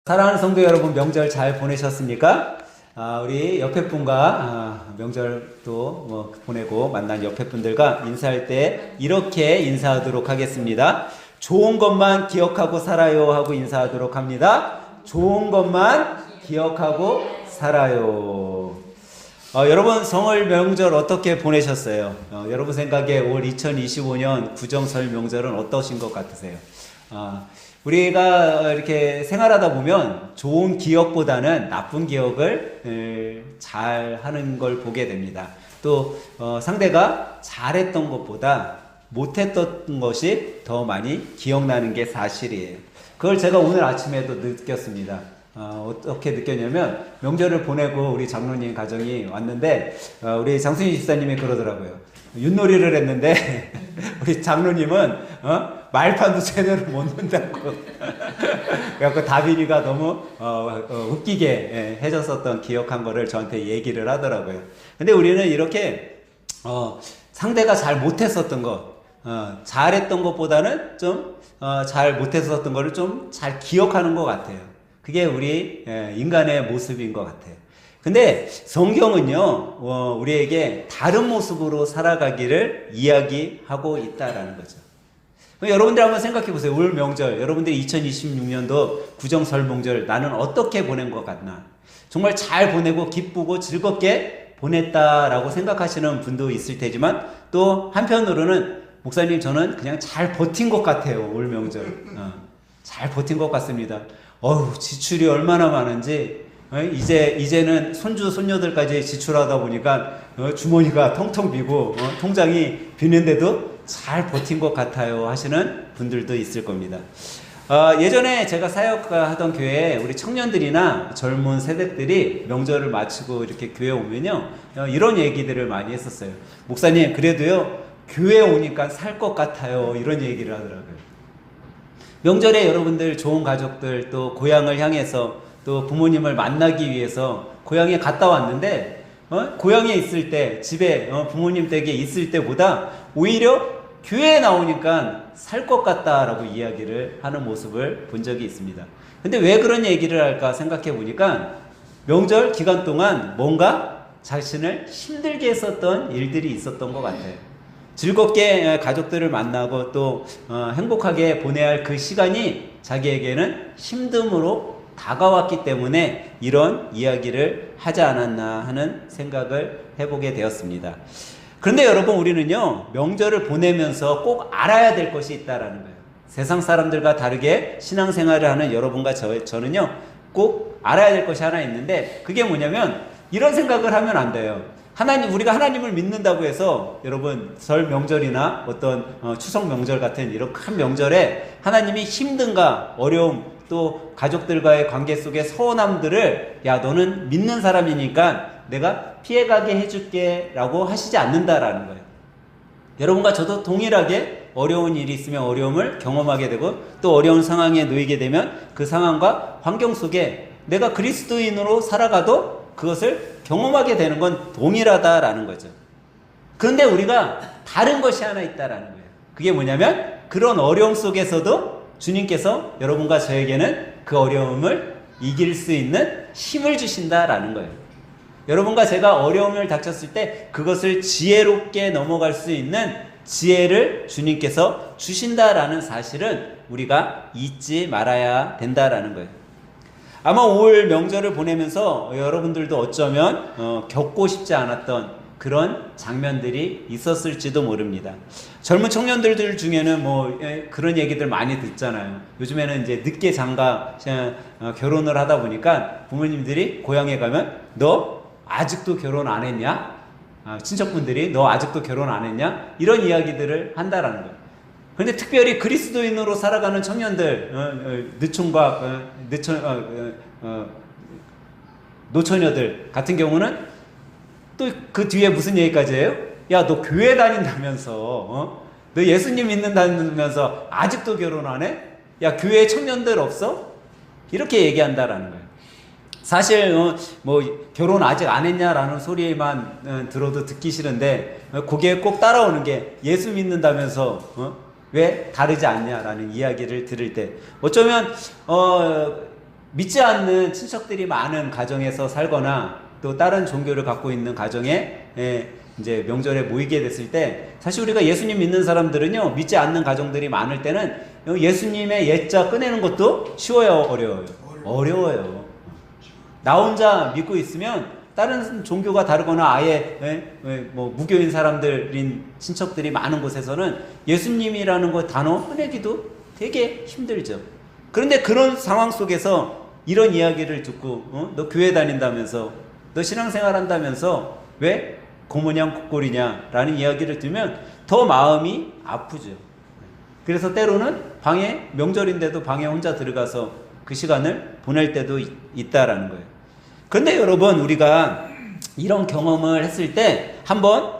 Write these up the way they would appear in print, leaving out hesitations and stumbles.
사랑하는 성도 여러분, 명절 잘 보내셨습니까? 우리 옆에 분과 명절 또 보내고 만난 옆에 분들과 인사할 때 이렇게 인사하도록 하겠습니다. 좋은 것만 기억하고 살아요 하고 인사하도록 합니다. 좋은 것만 기억하고 살아요. 여러분 성을 명절 어떻게 보내셨어요? 여러분 생각에 올 2025년 구정설 명절은 어떠신 것 같으세요? 우리가 이렇게 생활하다 보면 좋은 기억보다는 나쁜 기억을 잘 하는 걸 보게 됩니다. 또 상대가 잘했던 것보다 못했던 것이 더 많이 기억나는 게 사실이에요. 그걸 제가 오늘 아침에도 느꼈습니다. 어떻게 느꼈냐면 명절을 보내고 우리 장로님 가정이 왔는데 우리 장순희 집사님이 그러더라고요. 윷놀이를 했는데 우리 장로님은 말판도 제대로 못 넣는다고 그래갖고 다빈이가 너무 웃기게 해줬었던 기억한 거를 저한테 얘기를 하더라고요. 근데 우리는 이렇게 상대가 잘 못했었던 거 잘했던 것보다는 좀 잘 못했었던 거를 좀 잘 기억하는 것 같아요. 그게 우리 인간의 모습인 것 같아요. 근데 성경은요, 우리에게 다른 모습으로 살아가기를 이야기하고 있다라는 거죠. 여러분들 한번 생각해 보세요. 올 명절, 여러분들이 2026년도 구정설 명절 나는 어떻게 보낸 것 같나? 정말 잘 보내고 기쁘고 즐겁게 보냈다라고 생각하시는 분도 있을 테지만 또 한편으로는 목사님 저는 그냥 잘 버틴 것 같아요. 올 명절. 잘 버틴 것 같습니다. 지출이 얼마나 많은지 이제는 손주 손녀들까지 지출하다 보니까 주머니가 텅텅 비고 통장이 비는데도 잘 버틴 것 같아요 하시는 분들도 있을 겁니다. 예전에 제가 사역하던 교회에 우리 청년들이나 젊은 세대들이 명절을 마치고 이렇게 교회 오면요 이런 얘기들을 많이 했었어요. 목사님 그래도요 교회 오니까 살 것 같아요 이런 얘기를 하더라고요. 명절에 여러분들 좋은 가족들 또 고향을 향해서 또 부모님을 만나기 위해서 고향에 갔다 왔는데 고향에 있을 때 집에 부모님 댁에 있을 때보다 오히려 교회에 나오니까 살 것 같다라고 이야기를 하는 모습을 본 적이 있습니다. 근데 왜 그런 얘기를 할까 생각해 보니까 명절 기간 동안 뭔가 자신을 힘들게 했었던 일들이 있었던 것 같아요. 즐겁게 가족들을 만나고 또 행복하게 보내야 할 그 시간이 자기에게는 힘듦으로 다가왔기 때문에 이런 이야기를 하지 않았나 하는 생각을 해보게 되었습니다. 그런데 여러분 우리는요 명절을 보내면서 꼭 알아야 될 것이 있다라는 거예요. 세상 사람들과 다르게 신앙생활을 하는 여러분과 저는요 꼭 알아야 될 것이 하나 있는데 그게 뭐냐면 이런 생각을 하면 안 돼요. 우리가 하나님을 믿는다고 해서 여러분 설 명절이나 어떤 추석 명절 같은 이런 큰 명절에 하나님이 힘든가 어려움 또 가족들과의 관계 속의 서운함들을 야 너는 믿는 사람이니까 내가 피해가게 해줄게 라고 하시지 않는다라는 거예요. 여러분과 저도 동일하게 어려운 일이 있으면 어려움을 경험하게 되고 또 어려운 상황에 놓이게 되면 그 상황과 환경 속에 내가 그리스도인으로 살아가도 그것을 경험하게 되는 건 동일하다라는 거죠. 그런데 우리가 다른 것이 하나 있다라는 거예요. 그게 뭐냐면 그런 어려움 속에서도 주님께서 여러분과 저에게는 그 어려움을 이길 수 있는 힘을 주신다라는 거예요. 여러분과 제가 어려움을 닥쳤을 때 그것을 지혜롭게 넘어갈 수 있는 지혜를 주님께서 주신다라는 사실은 우리가 잊지 말아야 된다라는 거예요. 아마 올 명절을 보내면서 여러분들도 어쩌면 겪고 싶지 않았던 그런 장면들이 있었을지도 모릅니다. 젊은 청년들 중에는 그런 얘기들 많이 듣잖아요. 요즘에는 이제 늦게 장가 결혼을 하다 보니까 부모님들이 고향에 가면 너 아직도 결혼 안 했냐? 친척분들이 너 아직도 결혼 안 했냐? 이런 이야기들을 한다라는 거예요. 그런데 특별히 그리스도인으로 살아가는 청년들, 노처녀들 같은 경우는 또 그 뒤에 무슨 얘기까지 해요? 야, 너 교회 다닌다면서, 너 예수님 믿는다면서 아직도 결혼 안 해? 야, 교회에 청년들 없어? 이렇게 얘기한다라는 거예요. 사실 결혼 아직 안 했냐라는 소리만 들어도 듣기 싫은데 거기에 꼭 따라오는 게 예수 믿는다면서 왜 다르지 않냐라는 이야기를 들을 때 어쩌면 믿지 않는 친척들이 많은 가정에서 살거나 또 다른 종교를 갖고 있는 가정에 이제 명절에 모이게 됐을 때 사실 우리가 예수님 믿는 사람들은요 믿지 않는 가정들이 많을 때는 예수님의 옛자 꺼내는 것도 쉬워요, 어려워요? 어려워요. 나 혼자 믿고 있으면 다른 종교가 다르거나 아예 뭐 무교인 사람들인 친척들이 많은 곳에서는 예수님이라는 거 단어 꺼내기도 되게 힘들죠. 그런데 그런 상황 속에서 이런 이야기를 듣고 너 교회 다닌다면서 너 신앙생활 한다면서 왜 고모냥 국골이냐 라는 이야기를 들으면 더 마음이 아프죠. 그래서 때로는 방에 명절인데도 방에 혼자 들어가서 그 시간을 보낼 때도 있다라는 거예요. 그런데 여러분 우리가 이런 경험을 했을 때 한번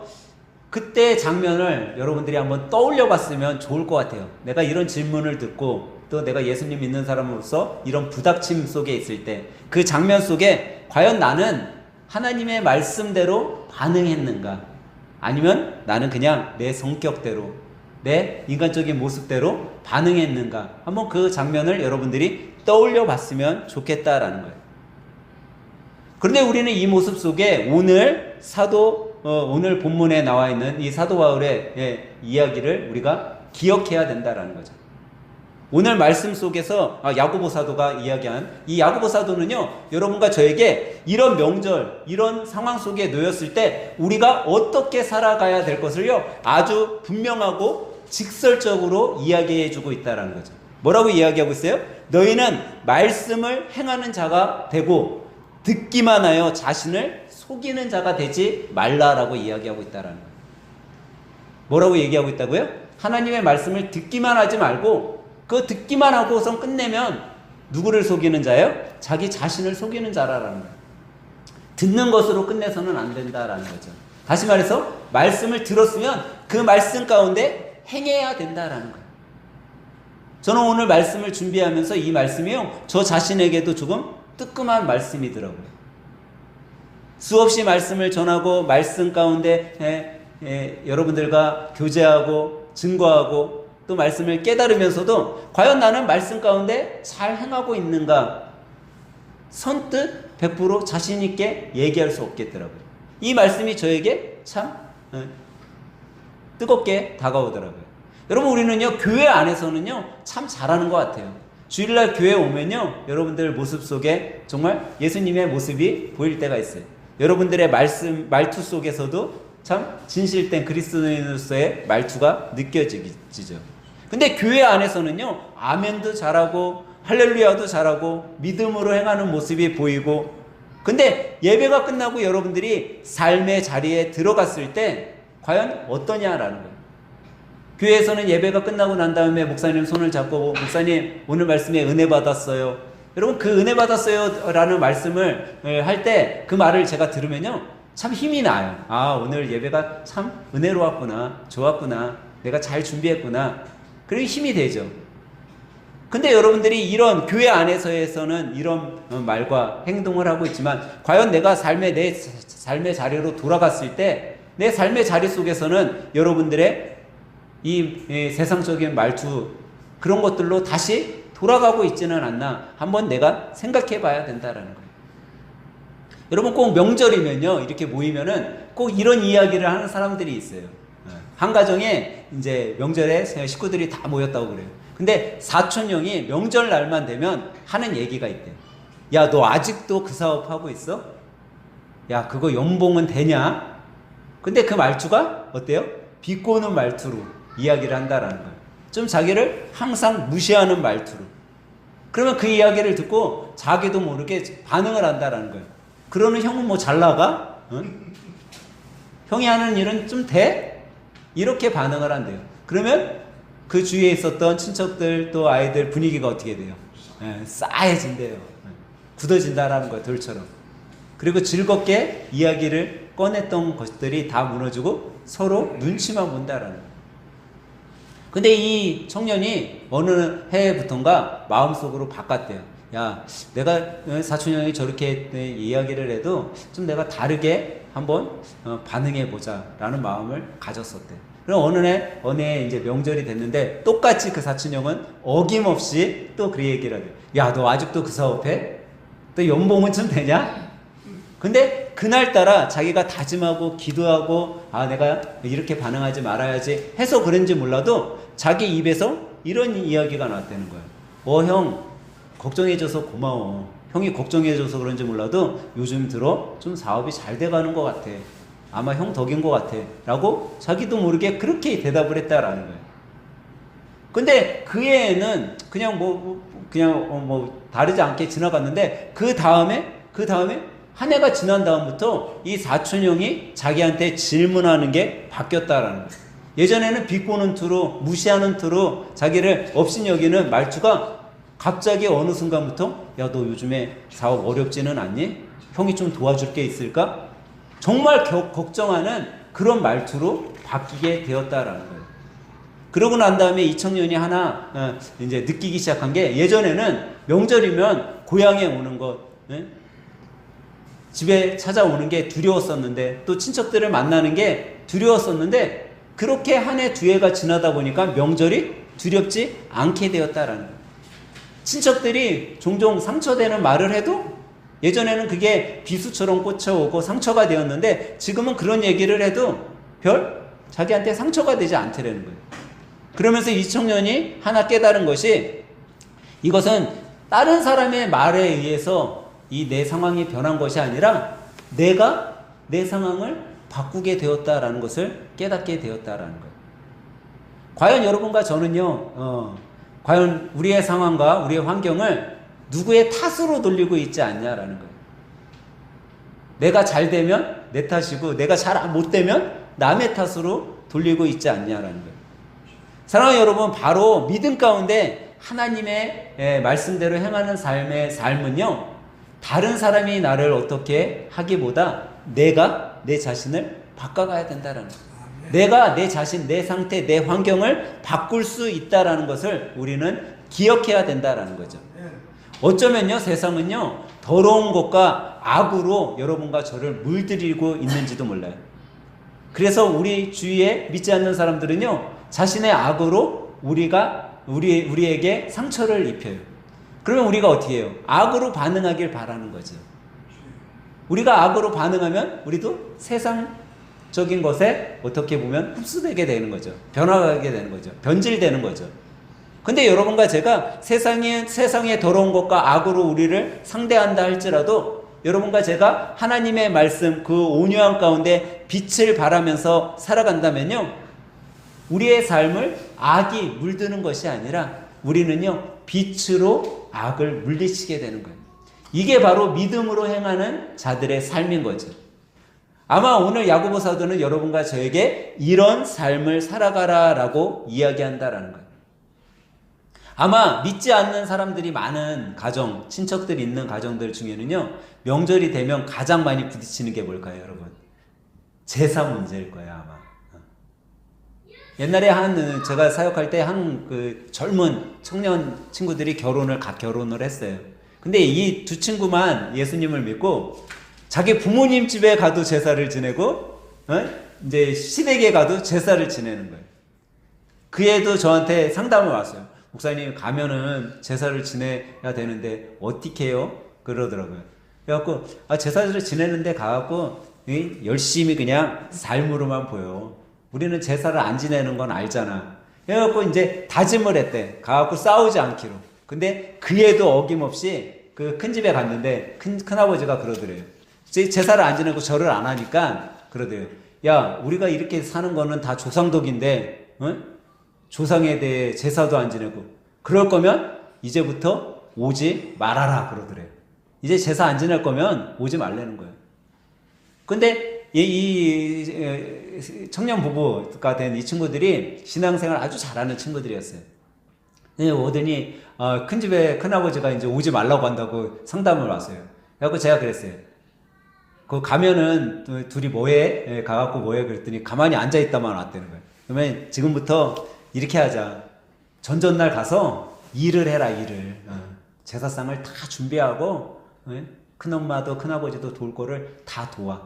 그때 장면을 여러분들이 한번 떠올려 봤으면 좋을 것 같아요. 내가 이런 질문을 듣고 또 내가 예수님 믿는 사람으로서 이런 부닥침 속에 있을 때 그 장면 속에 과연 나는 하나님의 말씀대로 반응했는가? 아니면 나는 그냥 내 성격대로 내 인간적인 모습대로 반응했는가? 한번 그 장면을 여러분들이 떠올려 봤으면 좋겠다라는 거예요. 그런데 우리는 이 모습 속에 오늘 오늘 본문에 나와 있는 이 사도 바울의 이야기를 우리가 기억해야 된다라는 거죠. 오늘 말씀 속에서 야고보 사도가 이야기한 이 야고보 사도는요, 여러분과 저에게 이런 명절, 이런 상황 속에 놓였을 때 우리가 어떻게 살아가야 될 것을요, 아주 분명하고 직설적으로 이야기해 주고 있다는 거죠. 뭐라고 이야기하고 있어요? 너희는 말씀을 행하는 자가 되고 듣기만 하여 자신을 속이는 자가 되지 말라라고 이야기하고 있다는 거예요. 뭐라고 얘기하고 있다고요? 하나님의 말씀을 듣기만 하지 말고 그 듣기만 하고선 끝내면 누구를 속이는 자예요? 자기 자신을 속이는 자라는 거예요. 듣는 것으로 끝내서는 안 된다라는 거죠. 다시 말해서 말씀을 들었으면 그 말씀 가운데 행해야 된다라는 거예요. 저는 오늘 말씀을 준비하면서 이 말씀이요, 저 자신에게도 조금 뜨끔한 말씀이더라고요. 수없이 말씀을 전하고 말씀 가운데 여러분들과 교제하고 증거하고 또 말씀을 깨달으면서도 과연 나는 말씀 가운데 잘 행하고 있는가? 선뜻 100% 자신 있게 얘기할 수 없겠더라고요. 이 말씀이 저에게 참 뜨겁게 다가오더라고요. 여러분 우리는요 교회 안에서는요 참 잘하는 것 같아요. 주일날 교회 오면요 여러분들 모습 속에 정말 예수님의 모습이 보일 때가 있어요. 여러분들의 말투 속에서도 참 진실된 그리스도인으로서의 말투가 느껴지죠. 근데 교회 안에서는요 아멘도 잘하고 할렐루야도 잘하고 믿음으로 행하는 모습이 보이고, 근데 예배가 끝나고 여러분들이 삶의 자리에 들어갔을 때 과연 어떠냐라는 거예요. 교회에서는 예배가 끝나고 난 다음에 목사님 손을 잡고 목사님 오늘 말씀에 은혜 받았어요. 여러분 그 은혜 받았어요 라는 말씀을 할 때 그 말을 제가 들으면요 참 힘이 나요. 아 오늘 예배가 참 은혜로웠구나, 좋았구나, 내가 잘 준비했구나, 그리고 힘이 되죠. 근데 여러분들이 이런 교회 안에서는 이런 말과 행동을 하고 있지만 과연 내가 내 삶의 자리로 돌아갔을 때 내 삶의 자리 속에서는 여러분들의 이 세상적인 말투 그런 것들로 다시 돌아가고 있지는 않나 한번 내가 생각해 봐야 된다라는 거예요. 여러분 꼭 명절이면요 이렇게 모이면은 꼭 이런 이야기를 하는 사람들이 있어요. 한 가정에 이제 명절에 식구들이 다 모였다고 그래요. 근데 사촌 형이 명절 날만 되면 하는 얘기가 있대요. 야, 너 아직도 그 사업 하고 있어? 야, 그거 연봉은 되냐? 근데 그 말투가 어때요? 비꼬는 말투로 이야기를 한다라는 거예요. 좀 자기를 항상 무시하는 말투로. 그러면 그 이야기를 듣고 자기도 모르게 반응을 한다라는 거예요. 그러는 형은 뭐 잘 나가? 응? 형이 하는 일은 좀 돼? 이렇게 반응을 한대요. 그러면 그 주위에 있었던 친척들 또 아이들 분위기가 어떻게 돼요? 싸해진대요. 굳어진다라는 거예요, 돌처럼. 그리고 즐겁게 이야기를 꺼냈던 것들이 다 무너지고 서로 눈치만 본다라는 거예요. 근데 이 청년이 어느 해부턴가 마음속으로 바꿨대요. 야, 내가 사촌 형이 저렇게 이야기를 해도 좀 내가 다르게 한번 반응해보자 라는 마음을 가졌었대. 그럼 어느 해 이제 명절이 됐는데 똑같이 그 사촌형은 어김없이 또 그 얘기를 하대요. 야, 너 아직도 그 사업해? 또 연봉은 좀 되냐? 근데 그날따라 자기가 다짐하고 기도하고 아, 내가 이렇게 반응하지 말아야지 해서 그런지 몰라도 자기 입에서 이런 이야기가 나왔다는 거예요. 형, 걱정해줘서 고마워. 형이 걱정해줘서 그런지 몰라도 요즘 들어 좀 사업이 잘 돼가는 것 같아. 아마 형 덕인 것 같아. 라고 자기도 모르게 그렇게 대답을 했다라는 거예요. 근데 그 애는 그냥 다르지 않게 지나갔는데 그 다음에 한 해가 지난 다음부터 이 사촌형이 자기한테 질문하는 게 바뀌었다라는 거예요. 예전에는 비꼬는 투로 무시하는 투로 자기를 업신여기는 말투가 갑자기 어느 순간부터 야, 너 요즘에 사업 어렵지는 않니? 형이 좀 도와줄 게 있을까? 정말 걱정하는 그런 말투로 바뀌게 되었다라는 거예요. 그러고 난 다음에 이 청년이 하나 이제 느끼기 시작한 게 예전에는 명절이면 고향에 오는 것, 집에 찾아오는 게 두려웠었는데 또 친척들을 만나는 게 두려웠었는데 그렇게 한 해 두 해가 지나다 보니까 명절이 두렵지 않게 되었다라는 거예요. 친척들이 종종 상처되는 말을 해도 예전에는 그게 비수처럼 꽂혀오고 상처가 되었는데 지금은 그런 얘기를 해도 자기한테 상처가 되지 않더라는 거예요. 그러면서 이 청년이 하나 깨달은 것이 이것은 다른 사람의 말에 의해서 이 내 상황이 변한 것이 아니라 내가 내 상황을 바꾸게 되었다라는 것을 깨닫게 되었다라는 거예요. 과연 여러분과 저는요, 과연 우리의 상황과 우리의 환경을 누구의 탓으로 돌리고 있지 않냐라는 거예요. 내가 잘 되면 내 탓이고 내가 잘 못 되면 남의 탓으로 돌리고 있지 않냐라는 거예요. 사랑하는 여러분, 바로 믿음 가운데 하나님의 말씀대로 행하는 삶은요, 다른 사람이 나를 어떻게 하기보다 내가 내 자신을 바꿔가야 된다라는 거예요. 내가 내 자신, 내 상태, 내 환경을 바꿀 수 있다라는 것을 우리는 기억해야 된다라는 거죠. 어쩌면요, 세상은요, 더러운 것과 악으로 여러분과 저를 물들이고 있는지도 몰라요. 그래서 우리 주위에 믿지 않는 사람들은요, 자신의 악으로 우리에게 상처를 입혀요. 그러면 우리가 어떻게 해요? 악으로 반응하길 바라는 거죠. 우리가 악으로 반응하면 우리도 세상적인 것에 어떻게 보면 흡수되게 되는 거죠. 변화하게 되는 거죠. 변질되는 거죠. 근데 여러분과 제가 세상의 더러운 것과 악으로 우리를 상대한다 할지라도 여러분과 제가 하나님의 말씀 그 온유함 가운데 빛을 발하면서 살아간다면요, 우리의 삶을 악이 물드는 것이 아니라 우리는요, 빛으로 악을 물리치게 되는 거예요. 이게 바로 믿음으로 행하는 자들의 삶인 거죠. 아마 오늘 야고보 사도는 여러분과 저에게 이런 삶을 살아가라라고 이야기한다라는 거예요. 아마 믿지 않는 사람들이 많은 가정, 친척들이 있는 가정들 중에는요, 명절이 되면 가장 많이 부딪히는 게 뭘까요, 여러분? 제사 문제일 거예요, 아마. 옛날에 제가 사역할 때 그 젊은 청년 친구들이 각 결혼을 했어요. 근데 이 두 친구만 예수님을 믿고 자기 부모님 집에 가도 제사를 지내고, 이제 시댁에 가도 제사를 지내는 거예요. 그 애도 저한테 상담을 왔어요. 목사님, 가면은 제사를 지내야 되는데 어떻게 해요? 그러더라고요. 그래갖고 제사를 지내는데 가갖고 열심히 그냥 삶으로만 보여. 우리는 제사를 안 지내는 건 알잖아. 그래갖고 이제 다짐을 했대. 가갖고 싸우지 않기로. 근데 그 애도 어김없이 그 큰 집에 갔는데 큰아버지가 그러더래요. 제사를 안 지내고 절을 안 하니까 그러대요. 야, 우리가 이렇게 사는 거는 다 조상덕인데, 조상에 대해 제사도 안 지내고 그럴 거면 이제부터 오지 말아라 그러더래요. 이제 제사 안 지낼 거면 오지 말라는 거예요. 근데 이 청년 부부가 된 이 친구들이 신앙생활 아주 잘하는 친구들이었어요. 오더니 큰 집에 큰아버지가 이제 오지 말라고 한다고 상담을 왔어요. 그래갖고 제가 그랬어요. 그 가면은 둘이 뭐해? 가갖고 뭐해? 그랬더니 가만히 앉아있다만 왔다는 거예요. 그러면 지금부터 이렇게 하자. 전전날 가서 일을 해라, 일을. 제사상을 다 준비하고, 큰엄마도 큰아버지도 도울 거를 다 도와.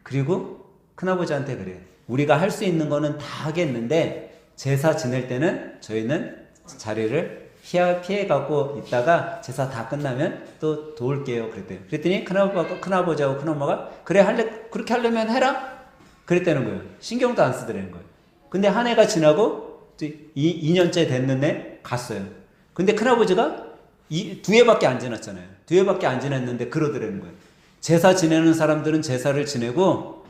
그리고 큰아버지한테 그래. 우리가 할 수 있는 거는 다 하겠는데 제사 지낼 때는 저희는 자리를 피해가고 있다가 제사 다 끝나면 또 도울게요. 그랬더니 큰아버지하고 큰엄마가 그래 그렇게 하려면 해라. 그랬다는 거예요. 신경도 안 쓰더라는 거예요. 근데 한 해가 지나고 2년째 됐는데 갔어요. 근데 큰아버지가 2회밖에 안 지났잖아요. 2회밖에 안 지났는데 그러더라는 거예요. 제사 지내는 사람들은 제사를 지내고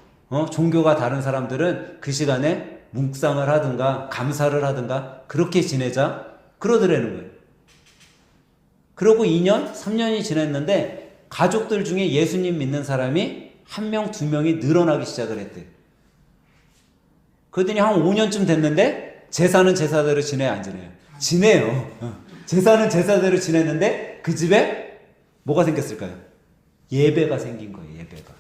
종교가 다른 사람들은 그 시간에 묵상을 하든가 감사를 하든가 그렇게 지내자 그러더라는 거예요. 그러고 2년, 3년이 지났는데 가족들 중에 예수님 믿는 사람이 1명, 2명이 늘어나기 시작을 했대요. 그러더니 한 5년쯤 됐는데 제사는 제사대로 지내요, 안 지내요? 지내요. 제사는 제사대로 지냈는데 그 집에 뭐가 생겼을까요? 예배가 생긴 거예요, 예배가.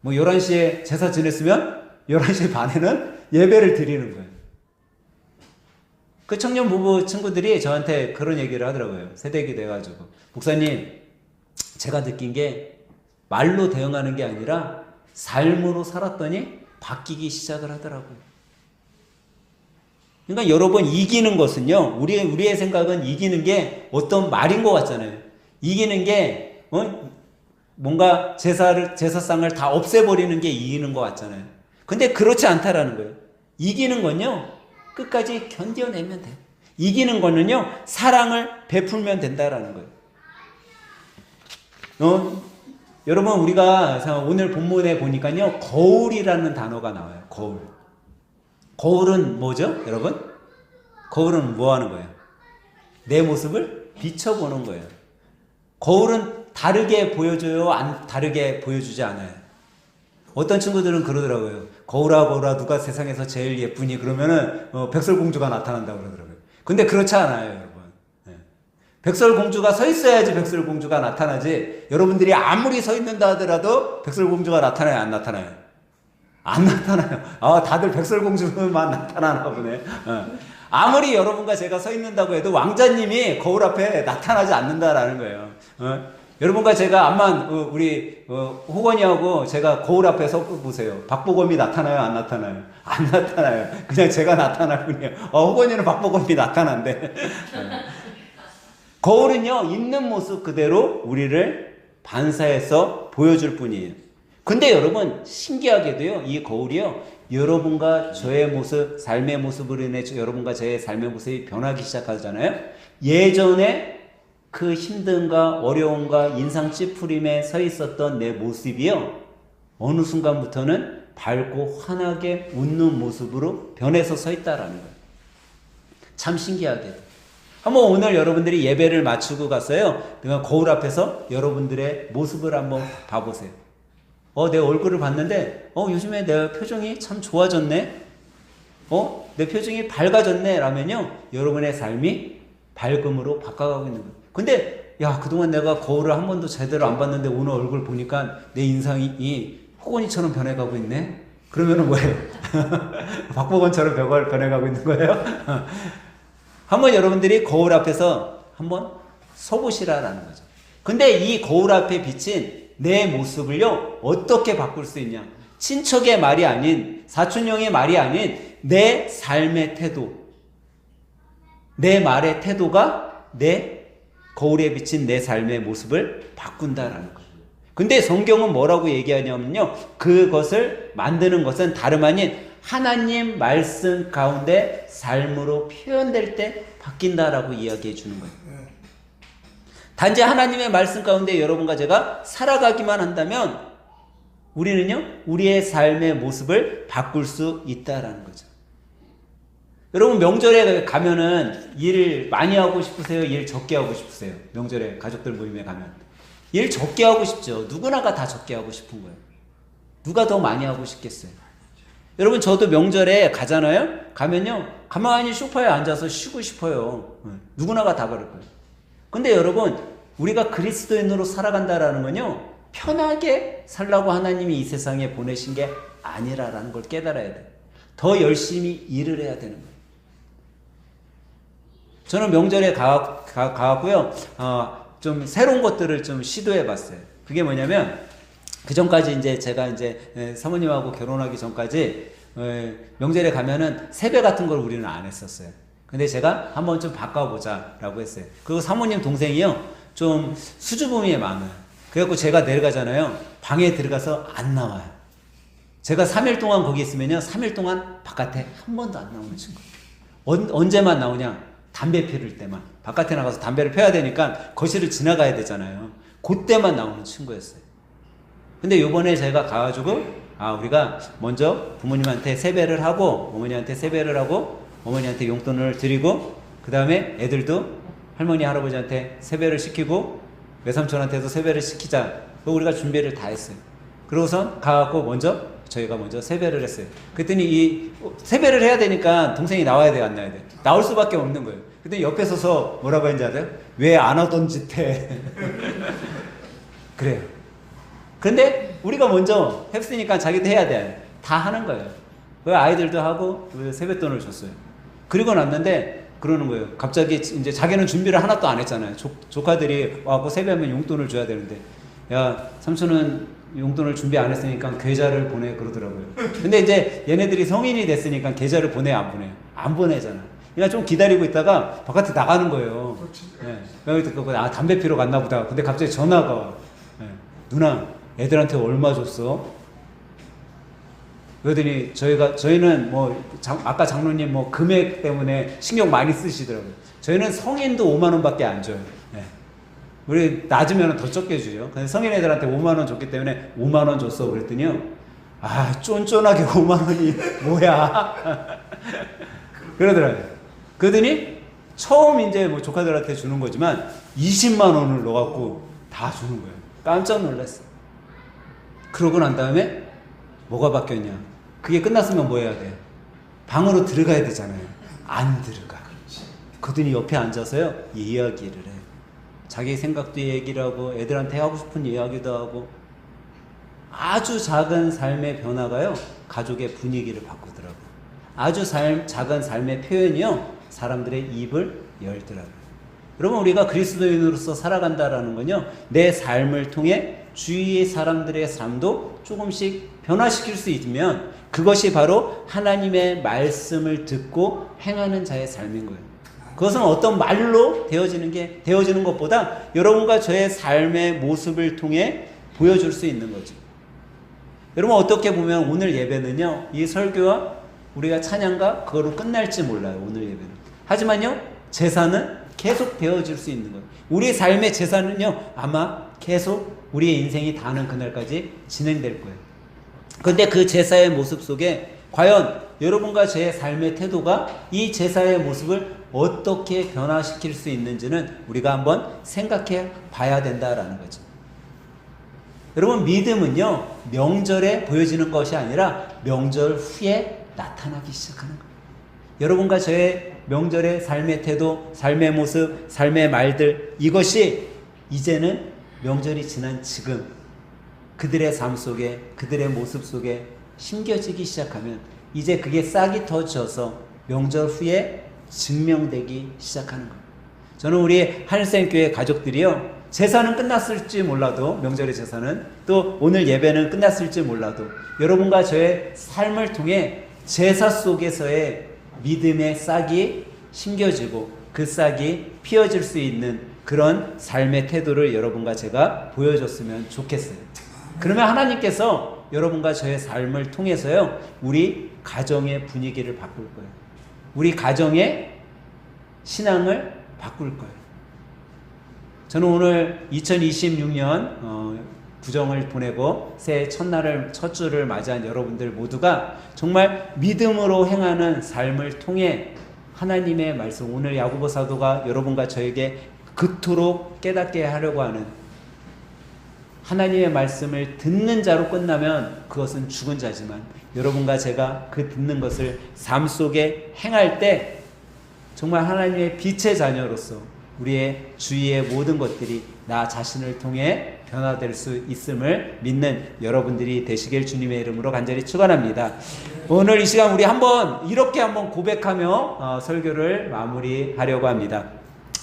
뭐 11시에 제사 지냈으면 11시 반에는 예배를 드리는 거예요. 그 청년 부부 친구들이 저한테 그런 얘기를 하더라고요. 새댁이 돼가지고. 목사님, 제가 느낀 게 말로 대응하는 게 아니라 삶으로 살았더니 바뀌기 시작을 하더라고요. 그러니까 여러분, 이기는 것은요, 우리의 생각은 이기는 게 어떤 말인 것 같잖아요. 이기는 게, 뭔가 제사상을 다 없애버리는 게 이기는 것 같잖아요. 근데 그렇지 않다라는 거예요. 이기는 건요, 끝까지 견뎌내면 돼요. 이기는 거는요, 사랑을 베풀면 된다라는 거예요. 여러분, 우리가 오늘 본문에 보니까요, 거울이라는 단어가 나와요. 거울. 거울은 뭐죠, 여러분? 거울은 뭐 하는 거예요? 내 모습을 비춰보는 거예요. 거울은 다르게 보여줘요? 다르게 보여주지 않아요? 어떤 친구들은 그러더라고요. 거울아, 누가 세상에서 제일 예쁘니? 그러면은, 백설공주가 나타난다고 그러더라고요. 근데 그렇지 않아요, 여러분. 네. 백설공주가 서 있어야지 백설공주가 나타나지, 여러분들이 아무리 서 있는다 하더라도 백설공주가 나타나요, 안 나타나요? 안 나타나요. 다들 백설공주만 나타나나 보네. 아무리 여러분과 제가 서 있는다고 해도 왕자님이 거울 앞에 나타나지 않는다라는 거예요. 여러분과 제가 암만 우리 호건이하고 제가 거울 앞에 서 보세요. 박보검이 나타나요, 안 나타나요? 안 나타나요. 그냥 제가 나타날 뿐이에요. 호건이는 박보검이 나타난대. 거울은요, 있는 모습 그대로 우리를 반사해서 보여줄 뿐이에요. 근데 여러분, 신기하게도요, 이 거울이요, 여러분과 저의 모습, 삶의 모습으로 인해 여러분과 저의 삶의 모습이 변하기 시작하잖아요. 예전에 그 힘듦과 어려움과 인상 찌푸림에 서 있었던 내 모습이요, 어느 순간부터는 밝고 환하게 웃는 모습으로 변해서 서 있다라는 거예요. 참 신기하게. 한번 오늘 여러분들이 예배를 마치고 갔어요. 내가 거울 앞에서 여러분들의 모습을 한번 봐보세요. 내 얼굴을 봤는데, 요즘에 내 표정이 참 좋아졌네? 내 표정이 밝아졌네? 라면요, 여러분의 삶이 밝음으로 바꿔가고 있는 거예요. 근데, 그동안 내가 거울을 한 번도 제대로 안 봤는데 오늘 얼굴 보니까 내 인상이 호건이처럼 변해가고 있네? 그러면은 뭐예요? 박보건처럼 변해가고 있는 거예요? 한번 여러분들이 거울 앞에서 한번 서보시라라는 거죠. 근데 이 거울 앞에 비친 내 모습을요, 어떻게 바꿀 수 있냐? 친척의 말이 아닌, 사촌형의 말이 아닌 내 삶의 태도, 내 말의 태도가 내 거울에 비친 내 삶의 모습을 바꾼다라는 거예요. 근데 성경은 뭐라고 얘기하냐면요, 그것을 만드는 것은 다름 아닌 하나님 말씀 가운데 삶으로 표현될 때 바뀐다라고 이야기해 주는 거예요. 단지 하나님의 말씀 가운데 여러분과 제가 살아가기만 한다면 우리는요, 우리의 삶의 모습을 바꿀 수 있다라는 거죠. 여러분, 명절에 가면은 일 많이 하고 싶으세요? 일 적게 하고 싶으세요? 명절에 가족들 모임에 가면 일 적게 하고 싶죠. 누구나가 다 적게 하고 싶은 거예요. 누가 더 많이 하고 싶겠어요? 여러분, 저도 명절에 가잖아요. 가면요, 가만히 소파에 앉아서 쉬고 싶어요. 누구나가 다 그럴 거예요. 근데 여러분, 우리가 그리스도인으로 살아간다라는 건요, 편하게 살라고 하나님이 이 세상에 보내신 게 아니라라는 걸 깨달아야 돼요. 더 열심히 일을 해야 되는 거예요. 저는 명절에 가고요, 좀 새로운 것들을 좀 시도해 봤어요. 그게 뭐냐면, 그 전까지 이제 제가 이제 사모님하고 결혼하기 전까지 명절에 가면은 세배 같은 걸 우리는 안 했었어요. 근데 제가 한번 좀 바꿔보자라고 했어요. 그리고 사모님 동생이요, 좀 수줍음이 많아요. 그래갖고 제가 내려가잖아요. 방에 들어가서 안 나와요. 제가 3일 동안 거기 있으면요, 3일 동안 바깥에 한 번도 안 나오는 친구. 언제만 나오냐? 담배 피울 때만. 바깥에 나가서 담배를 펴야 되니까 거실을 지나가야 되잖아요. 그때만 나오는 친구였어요. 근데 요번에 제가 가가지고, 우리가 먼저 부모님한테 세배를 하고, 어머니한테 세배를 하고, 어머니한테 용돈을 드리고, 그 다음에 애들도 할머니, 할아버지한테 세배를 시키고, 외삼촌한테도 세배를 시키자. 우리가 준비를 다 했어요. 그러고선 가갖고 저희가 먼저 세배를 했어요. 그랬더니 세배를 해야 되니까 동생이 나와야 돼요, 안 나와야 돼요? 나올 수밖에 없는 거예요. 그때 옆에 서서 뭐라고 했는지 아세요? 왜 안 하던 짓 해? 그래요. 그런데 우리가 먼저 했으니까 자기도 해야 돼. 다 하는 거예요. 그 아이들도 하고 세뱃돈을 줬어요. 그리고 났는데 그러는 거예요. 갑자기 이제 자기는 준비를 하나도 안 했잖아요. 조카들이 와서 세배하면 용돈을 줘야 되는데, 야, 삼촌은 용돈을 준비 안 했으니까 계좌를 보내 그러더라고요. 근데 이제 얘네들이 성인이 됐으니까 계좌를 보내 안 보내요? 안 보내잖아. 그러니까 좀 기다리고 있다가 바깥에 나가는 거예요. 네. 담배 피러 갔나 보다. 근데 갑자기 전화가 와. 네. 누나, 애들한테 얼마 줬어? 그러더니 저희는 아까 장로님 금액 때문에 신경 많이 쓰시더라고요. 저희는 성인도 5만 원밖에 안 줘요. 네. 우리 낮으면 더 적게 주죠. 근데 성인 애들한테 5만 원 줬기 때문에 5만 원 줬어. 그랬더니요, 쫀쫀하게 5만 원이 뭐야? 그러더라고요. 그러더니 처음 이제 조카들한테 주는 거지만 20만 원을 넣어갖고 다 주는 거예요. 깜짝 놀랐어요. 그러고 난 다음에 뭐가 바뀌었냐? 그게 끝났으면 뭐 해야 돼? 방으로 들어가야 되잖아요. 안 들어가. 그러더니 옆에 앉아서요, 이야기를 해. 자기 생각도 얘기를 하고, 애들한테 하고 싶은 이야기도 하고, 아주 작은 삶의 변화가요, 가족의 분위기를 바꾸더라고요. 아주 작은 삶의 표현이요, 사람들의 입을 열더라고요. 여러분, 우리가 그리스도인으로서 살아간다라는 건요, 내 삶을 통해 주위의 사람들의 삶도 조금씩 변화시킬 수 있으면 그것이 바로 하나님의 말씀을 듣고 행하는 자의 삶인 거예요. 그것은 어떤 말로 되어지는 것보다 여러분과 저의 삶의 모습을 통해 보여줄 수 있는 거죠. 여러분, 어떻게 보면 오늘 예배는요, 이 설교와 우리가 찬양과 그거로 끝날지 몰라요, 오늘 예배는. 하지만요, 제사는 계속 되어질 수 있는 거예요. 우리 삶의 제사는요, 아마 계속 우리의 인생이 다하는 그날까지 진행될 거예요. 그런데 그 제사의 모습 속에 과연 여러분과 제 삶의 태도가 이 제사의 모습을 어떻게 변화시킬 수 있는지는 우리가 한번 생각해 봐야 된다라는 거죠. 여러분, 믿음은요, 명절에 보여지는 것이 아니라 명절 후에 나타나기 시작하는 거예요. 여러분과 저의 명절의 삶의 태도, 삶의 모습, 삶의 말들, 이것이 이제는 명절이 지난 지금 그들의 삶 속에, 그들의 모습 속에 심겨지기 시작하면 이제 그게 싹이 터져서 명절 후에 증명되기 시작하는 거예요. 저는 우리 하늘샘교회 가족들이요, 제사는 끝났을지 몰라도, 명절의 제사는, 또 오늘 예배는 끝났을지 몰라도 여러분과 저의 삶을 통해 제사 속에서의 믿음의 싹이 심겨지고 그 싹이 피어질 수 있는 그런 삶의 태도를 여러분과 제가 보여줬으면 좋겠어요. 그러면 하나님께서 여러분과 저의 삶을 통해서요, 우리 가정의 분위기를 바꿀 거예요. 우리 가정의 신앙을 바꿀 거예요. 저는 오늘 2026년 구정을 보내고 새해 첫 주를 맞이한 여러분들 모두가 정말 믿음으로 행하는 삶을 통해 하나님의 말씀, 오늘 야고보 사도가 여러분과 저에게 그토록 깨닫게 하려고 하는 하나님의 말씀을 듣는 자로 끝나면 그것은 죽은 자지만 여러분과 제가 그 듣는 것을 삶 속에 행할 때 정말 하나님의 빛의 자녀로서 우리의 주위의 모든 것들이 나 자신을 통해 변화될 수 있음을 믿는 여러분들이 되시길 주님의 이름으로 간절히 축원합니다. 오늘 이 시간 우리 이렇게 한번 고백하며 설교를 마무리하려고 합니다.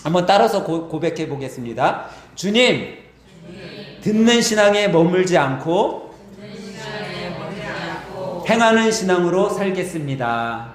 한번 따라서 고백해 보겠습니다. 주님, 듣는 신앙에 머물지 않고 행하는 신앙으로 살겠습니다.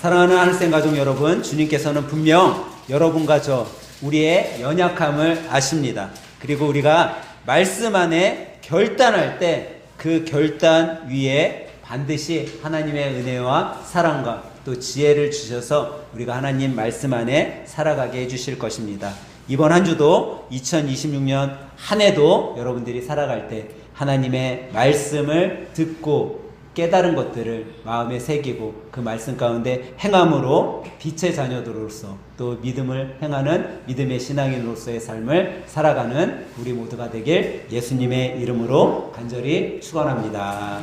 사랑하는 하늘생 가족 여러분, 주님께서는 분명 여러분과 저 우리의 연약함을 아십니다. 그리고 우리가 말씀 안에 결단할 때 그 결단 위에 반드시 하나님의 은혜와 사랑과 또 지혜를 주셔서 우리가 하나님 말씀 안에 살아가게 해주실 것입니다. 이번 한 주도 2026년 한 해도 여러분들이 살아갈 때 하나님의 말씀을 듣고 깨달은 것들을 마음에 새기고 그 말씀 가운데 행함으로 빛의 자녀들로서 또 믿음을 행하는 믿음의 신앙인으로서의 삶을 살아가는 우리 모두가 되길 예수님의 이름으로 간절히 축원합니다.